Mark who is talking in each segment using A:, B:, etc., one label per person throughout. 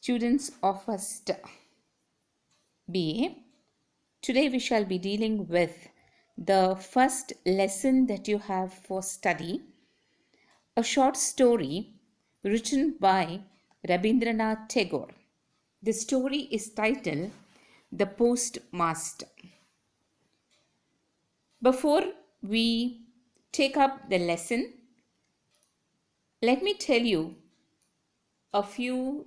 A: Students of first BA, today we shall be dealing with the first lesson that you have for study, a short story written by Rabindranath Tagore. The story is titled The Postmaster. Before we take up the lesson, let me tell you a few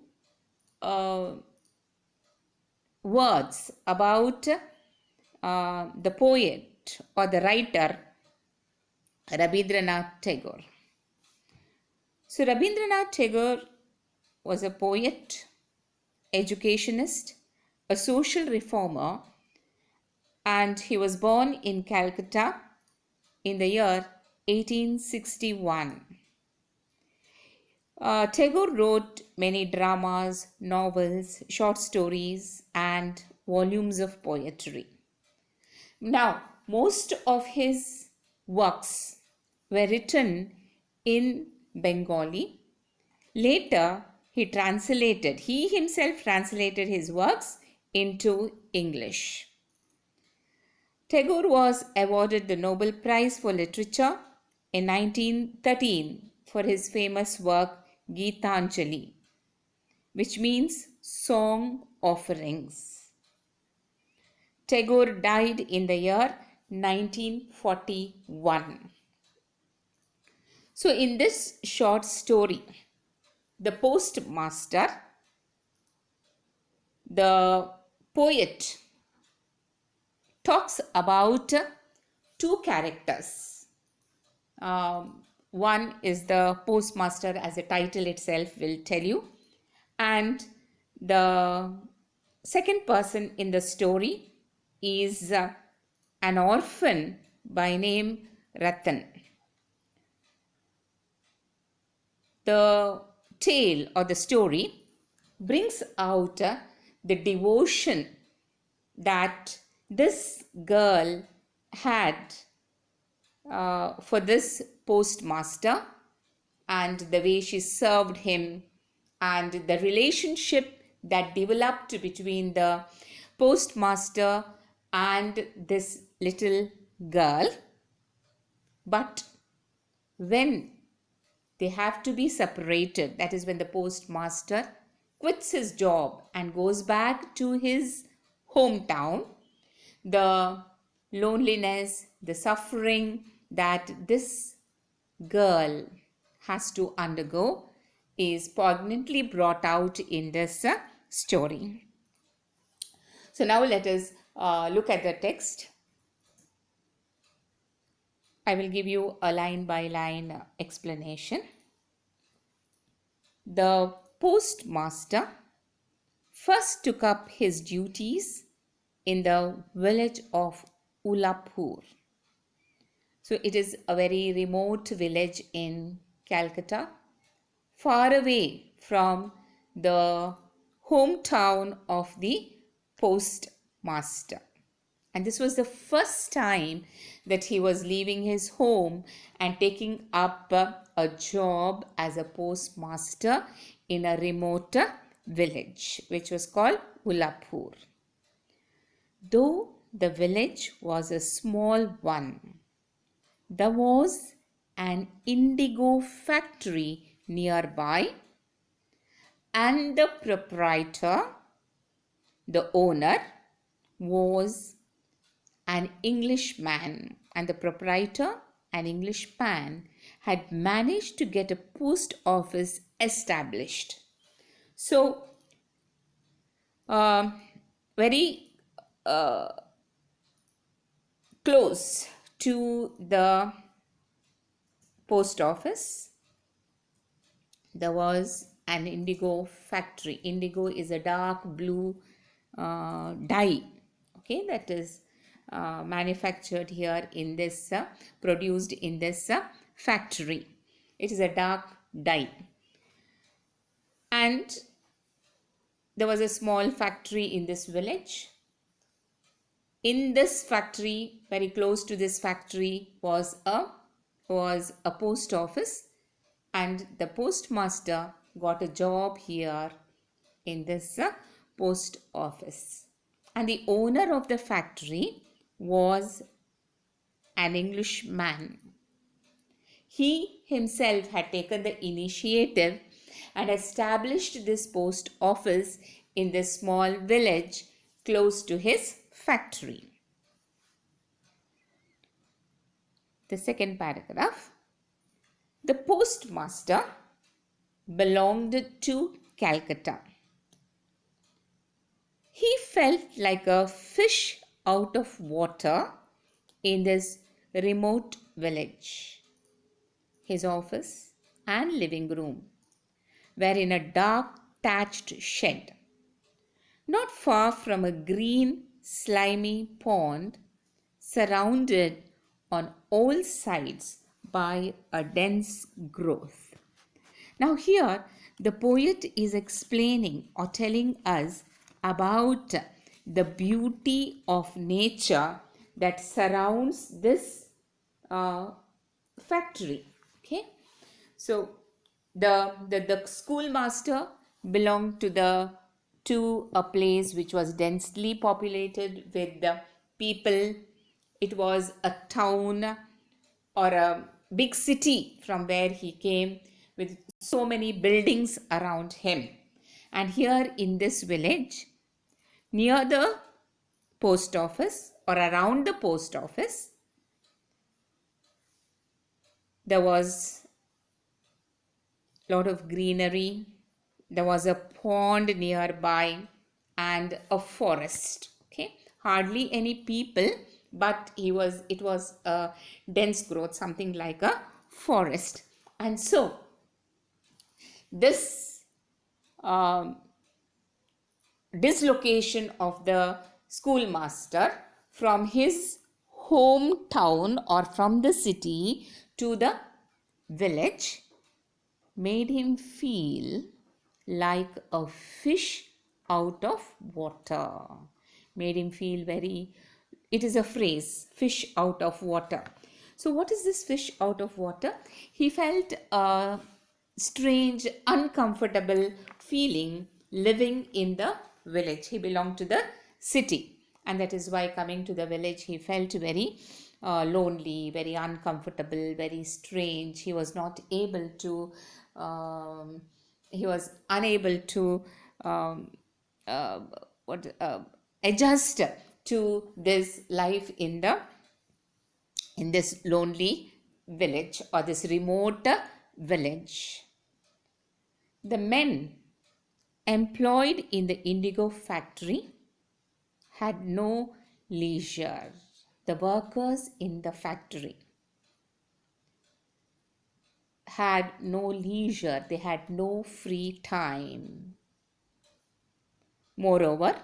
A: words about the poet or the writer Rabindranath Tagore. So Rabindranath Tagore was a poet, educationist, a social reformer, and he was born in Calcutta in the year 1861. Tagore wrote many dramas, novels, short stories, and volumes of poetry. Now, most of his works were written in Bengali. Later, he himself translated his works into English. Tagore was awarded the Nobel Prize for Literature in 1913 for his famous work Geetanjali, which means song offerings. Tagore died in the year 1941. So in this short story, The Postmaster, the poet talks about two characters. One is the postmaster, as the title itself will tell you, and the second person in the story is an orphan by name Ratan. The tale or the story brings out the devotion that this girl had for this postmaster, and the way she served him, and the relationship that developed between the postmaster and this little girl. But when they have to be separated, that is when the postmaster quits his job and goes back to his hometown, the loneliness, the suffering that this girl has to undergo is poignantly brought out in this story. So now let us look at the text. I will give you a line by line explanation. The postmaster first took up his duties in the village of Ullapur. So it is a very remote village in Calcutta, far away from the hometown of the postmaster. And this was the first time that he was leaving his home and taking up a job as a postmaster in a remote village, which was called Ullapur. Though the village was a small one, there was an indigo factory nearby, and the proprietor, the owner, was an Englishman, and the proprietor, an Englishman, had managed to get a post office established. So, very close to the post office, there was an indigo factory. Indigo is a dark blue dye, okay, that is manufactured here in this, produced in this factory. It is a dark dye. And there was a small factory in this village. In this factory, very close to this factory, was a post office, and the postmaster got a job here in this post office. And the owner of the factory was an Englishman. He himself had taken the initiative and established this post office in this small village close to his factory. The second paragraph. The postmaster belonged to Calcutta. He felt like a fish out of water in this remote village. His office and living room were in a dark thatched shed, not far from a green slimy pond surrounded on all sides by a dense growth. Now, here the poet is explaining or telling us about the beauty of nature that surrounds this factory. Okay, so the schoolmaster belonged to a place which was densely populated with the people. It was a town or a big city from where he came, with so many buildings around him. And here in this village, near the post office or around the post office, there was a lot of greenery. There was a pond nearby and a forest. Okay, hardly any people, but it was a dense growth, something like a forest. And so this dislocation of the schoolmaster from his hometown or from the city to the village made him feel like a fish out of water. Made him feel very, it is a phrase, fish out of water. So what is this fish out of water? He felt a strange, uncomfortable feeling living in the village. He belonged to the city, and that is why coming to the village he felt very lonely, very uncomfortable, very strange. He was not able to he was unable to adjust to this life in this lonely village or this remote village. The men employed in the indigo factory had no leisure. The workers in the factory had no leisure, they had no free time. Moreover,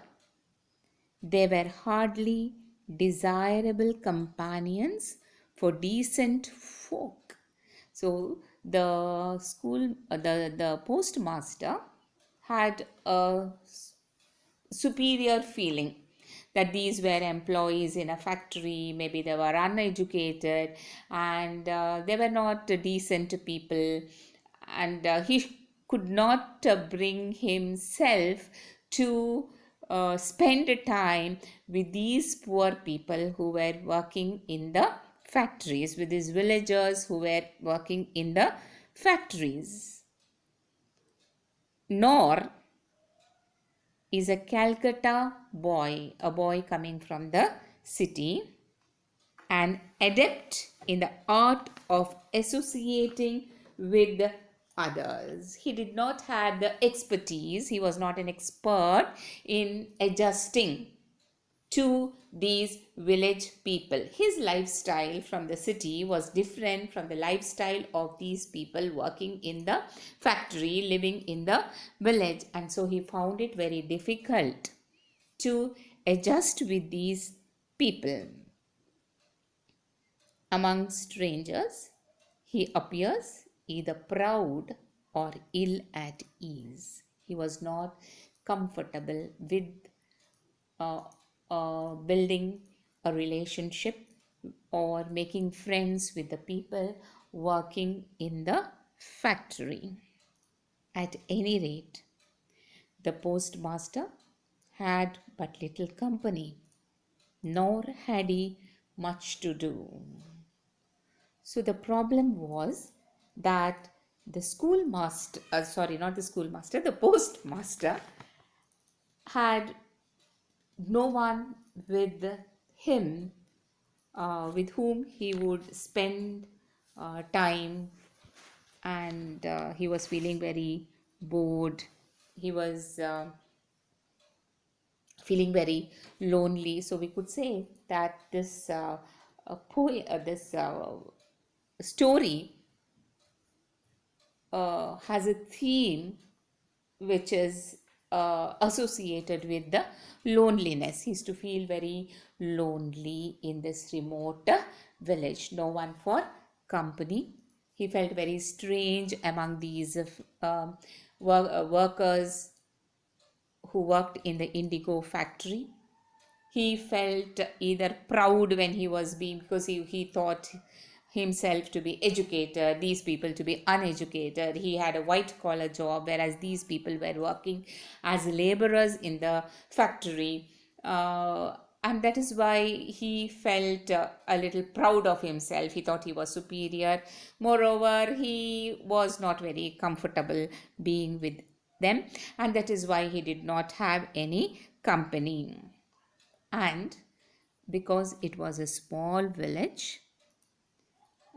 A: they were hardly desirable companions for decent folk. So the postmaster had a superior feeling that these were employees in a factory. Maybe they were uneducated and they were not decent people, and he could not bring himself to spend time with these poor people who were working in the factories, with these villagers who were working in the factories. Nor is a Calcutta boy, a boy coming from the city, an adept in the art of associating with others. He did not have the expertise, he was not an expert in adjusting to these village people. His lifestyle from the city was different from the lifestyle of these people working in the factory, living in the village, and so he found it very difficult to adjust with these people. Among strangers, he appears either proud or ill at ease. He was not comfortable with building a relationship or making friends with the people working in the factory. At any rate, The postmaster had but little company, nor had he much to do. So the problem was that the schoolmaster, sorry, not the schoolmaster, the postmaster had no one with him with whom he would spend time, and he was feeling very bored. He was feeling very lonely. So we could say that this story has a theme which is associated with the loneliness. He used to feel very lonely in this remote village, no one for company. He felt very strange among these workers who worked in the indigo factory. He felt either proud when he was being, because he thought himself to be educated, these people to be uneducated. He had a white collar job, whereas these people were working as laborers in the factory. And that is why he felt a little proud of himself. He thought he was superior. Moreover, he was not very comfortable being with them, and that is why he did not have any company. And because it was a small village,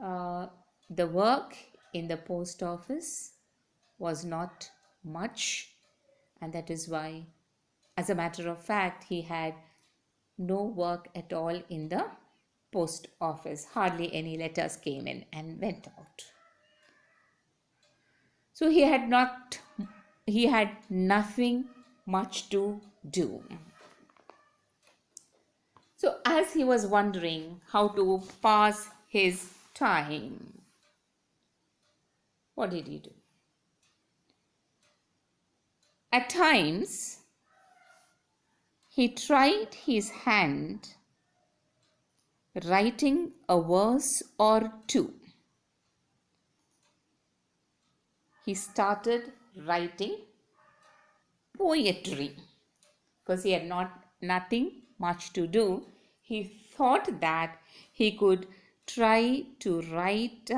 A: uh, the work in the post office was not much, and that is why, as a matter of fact, he had no work at all in the post office. Hardly any letters came in and went out. So he had nothing much to do. So as he was wondering how to pass his time, what did he do? At times, he tried his hand writing a verse or two. He started writing poetry because he had nothing much to do. He thought that he could try to write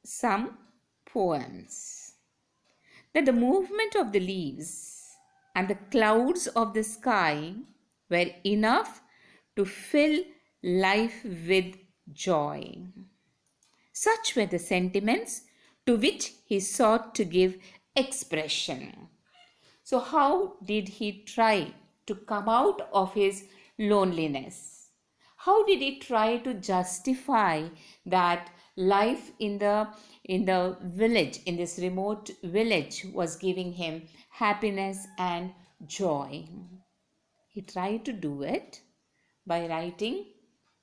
A: some poems. That the movement of the leaves and the clouds of the sky were enough to fill life with joy. Such were the sentiments to which he sought to give expression. So, how did he try to come out of his loneliness? How did he try to justify that life in the village, in this remote village, was giving him happiness and joy? He tried to do it by writing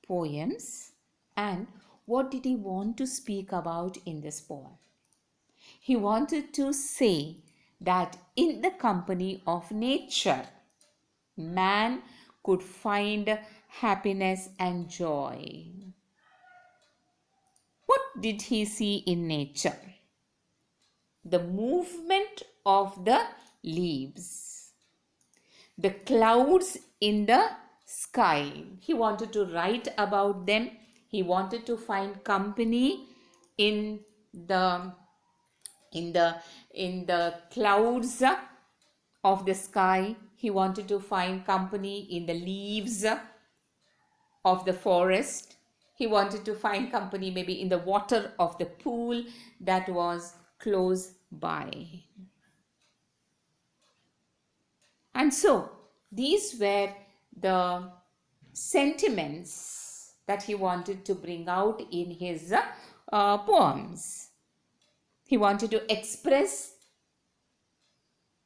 A: poems. And what did he want to speak about in this poem? He wanted to say that in the company of nature, man could find happiness and joy. What did he see in nature? The movement of the leaves, the clouds in the sky. He wanted to write about them. He wanted to find company in the in the in the clouds of the sky. He wanted to find company in the leaves of the forest. He wanted to find company maybe in the water of the pool that was close by. And so these were the sentiments that he wanted to bring out in his poems. He wanted to express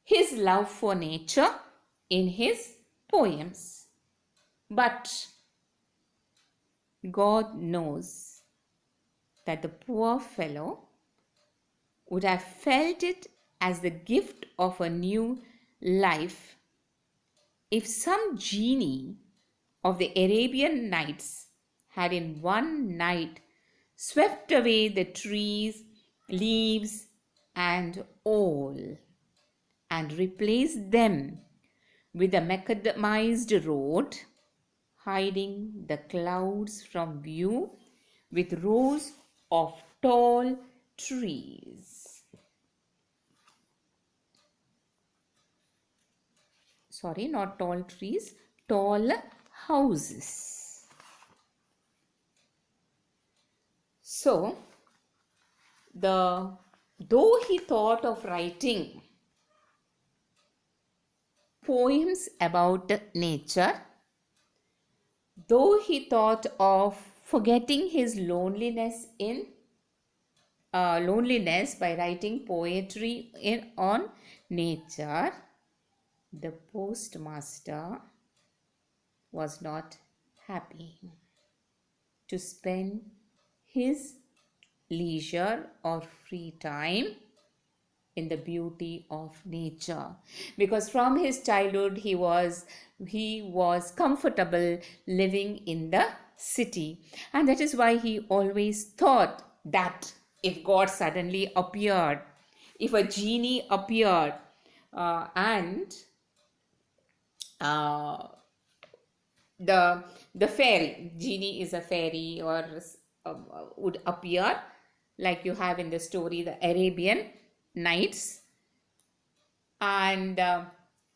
A: his love for nature in his poems. But God knows that the poor fellow would have felt it as the gift of a new life if some genie of the Arabian Nights had in one night swept away the trees, leaves, and all, and replaced them with a macadamized road, hiding the clouds from view with rows of tall trees. Sorry, not tall trees, tall houses. So, though he thought of writing poems about nature, though he thought of forgetting his loneliness by writing poetry on nature, the postmaster was not happy to spend his leisure or free time in the beauty of nature, because from his childhood he was comfortable living in the city, and that is why he always thought that if God suddenly appeared, if a genie appeared, and uh, the fairy genie is a fairy, or would appear like you have in the story the Arabian Nights, and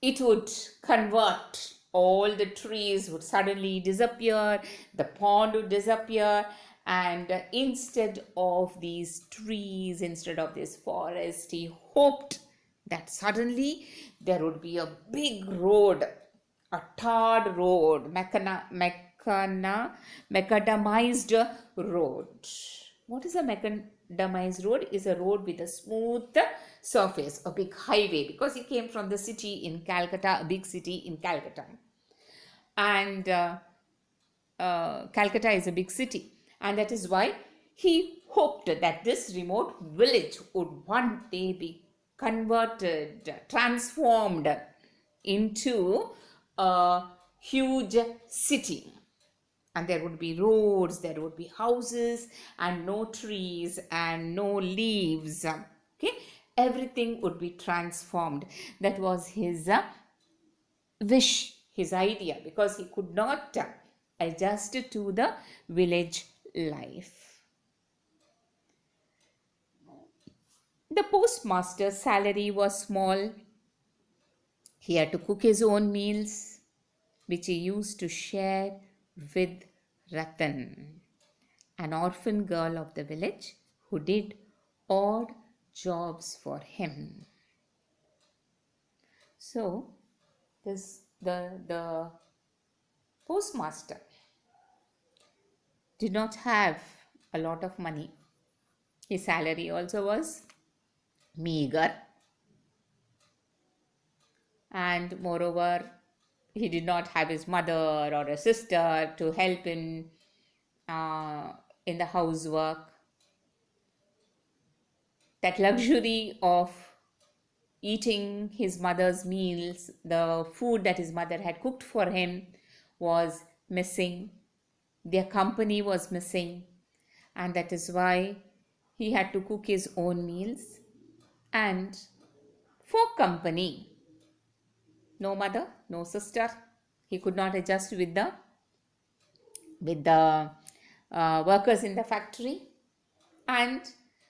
A: it would convert. All the trees would suddenly disappear, the pond would disappear, and instead of these trees, instead of this forest, he hoped that suddenly there would be a big road, a tarred road, macadamized road. What is a macadamized road? Is a road with a smooth surface, a big highway, because he came from the city in Calcutta, a big city in Calcutta. And Calcutta is a big city, and that is why he hoped that this remote village would one day be converted, transformed into a huge city. And there would be roads, there would be houses, and no trees and no leaves. Okay, everything would be transformed. That was his wish, his idea, because he could not adjust to the village life. The postmaster's salary was small. He had to cook his own meals, which he used to share with Ratan, an orphan girl of the village who did odd jobs for him. So, the postmaster did not have a lot of money. His salary also was meager, and moreover, he did not have his mother or a sister to help in the housework. That luxury of eating his mother's meals, the food that his mother had cooked for him, was missing. Their company was missing, and that is why he had to cook his own meals. And for company, no mother, no sister, he could not adjust with the workers in the factory, and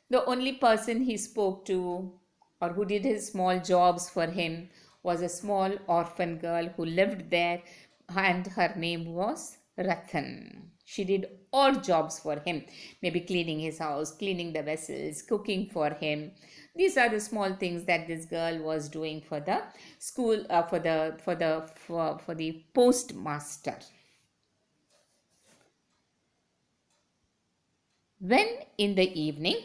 A: the only person he spoke to or who did his small jobs for him was a small orphan girl who lived there, and her name was Ratan. She did odd jobs for him, maybe cleaning his house, cleaning the vessels, cooking for him. These are the small things that this girl was doing for the school, for the postmaster. When in the evening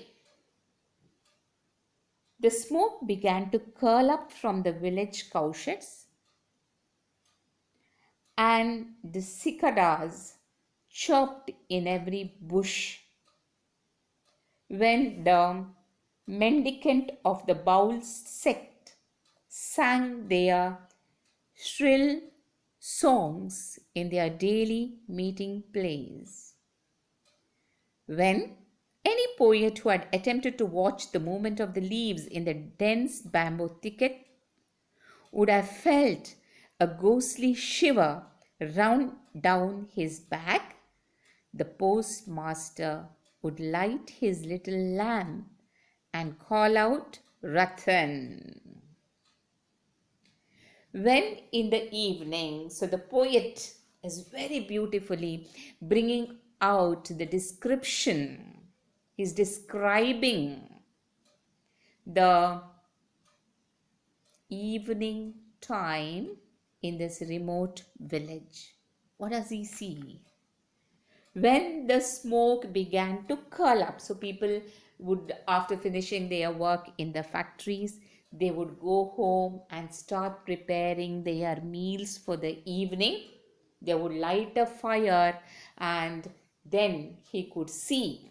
A: the smoke began to curl up from the village cowsheds, and the cicadas chirped in every bush. When the mendicant of the Baul sect sang their shrill songs in their daily meeting place. When any poet who had attempted to watch the movement of the leaves in the dense bamboo thicket would have felt a ghostly shiver run down his back, the postmaster would light his little lamp and call out, Ratan. When in the evening, so the poet is very beautifully bringing out the description. He's describing the evening time in this remote village. What does he see? When the smoke began to curl up, so people would, after finishing their work in the factories, they would go home and start preparing their meals for the evening. They would light a fire, and then he could see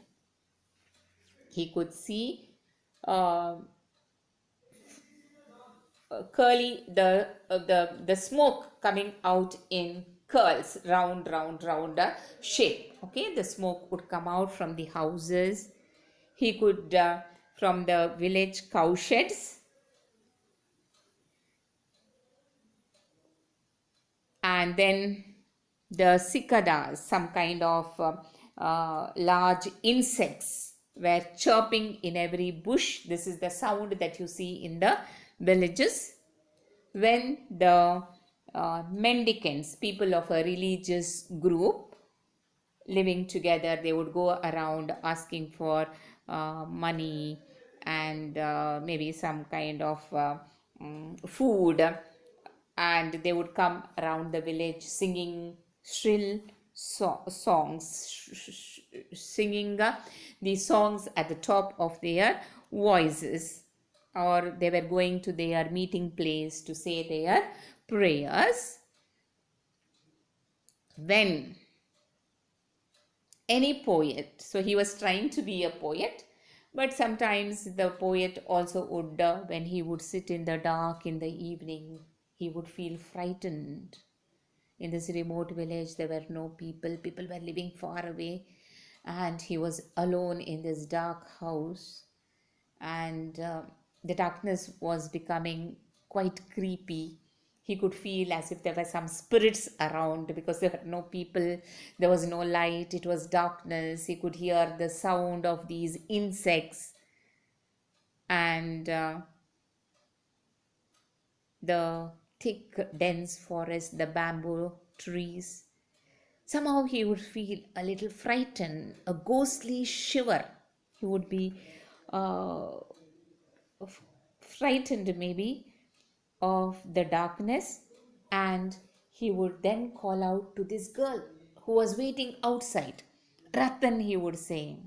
A: uh, curly the smoke coming out in curls, round shape. Okay, the smoke would come out from the houses. He could from the village cow sheds, and then the cicadas, some kind of large insects, were chirping in every bush. This is the sound that you see in the villages. When the mendicants, people of a religious group living together, they would go around asking for money and maybe some kind of food, and they would come around the village singing shrill songs, singing the songs at the top of their voices, or they were going to their meeting place to say their prayers. When any poet, so he was trying to be a poet, but sometimes the poet also would, when he would sit in the dark in the evening, he would feel frightened. In this remote village, there were no people, people were living far away, and he was alone in this dark house, and the darkness was becoming quite creepy. He could feel as if there were some spirits around because there were no people, there was no light, it was darkness. He could hear the sound of these insects and the thick, dense forest, the bamboo trees. Somehow he would feel a little frightened, a ghostly shiver. He would be uh, frightened maybe of the darkness, and he would then call out to this girl who was waiting outside. Ratan, he would say,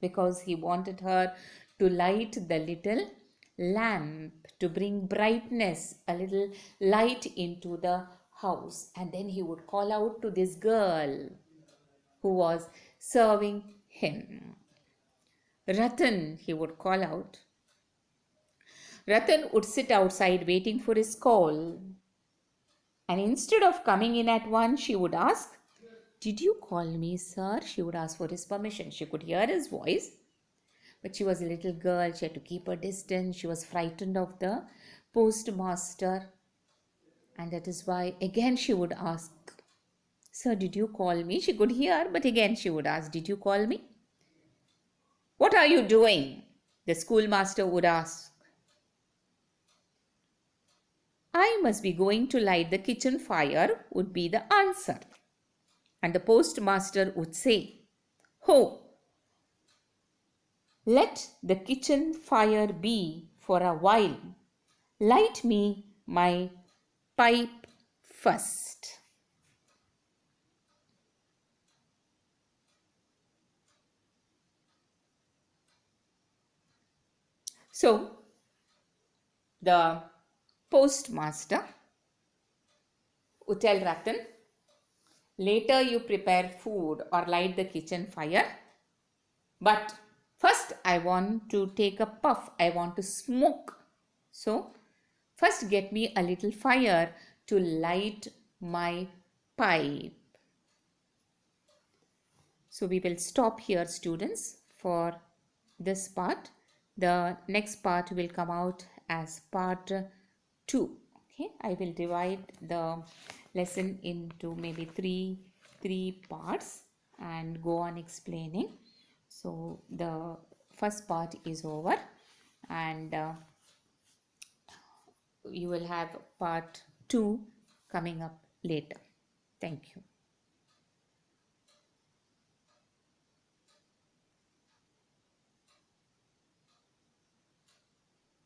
A: because he wanted her to light the little lamp to bring brightness, a little light into the house. And then he would call out to this girl who was serving him. Ratan, he would call out. Ratan would sit outside waiting for his call. And instead of coming in at once, she would ask, Did you call me, sir? She would ask for his permission. She could hear his voice, but she was a little girl. She had to keep her distance. She was frightened of the postmaster. And that is why again she would ask, Sir, did you call me? She could hear, but again she would ask, Did you call me? What are you doing? The schoolmaster would ask. I must be going to light the kitchen fire, would be the answer. And the postmaster would say, Oh, let the kitchen fire be for a while. Light me my pipe first. So, the postmaster would tell Ratan, later you prepare food or light the kitchen fire, but first I want to take a puff, I want to smoke. So, first get me a little fire to light my pipe. So, we will stop here, students, for this part. The next part will come out as part 2. Okay, I will divide the lesson into maybe three parts and go on explaining. So the first part is over, and you will have part 2 coming up later. Thank you.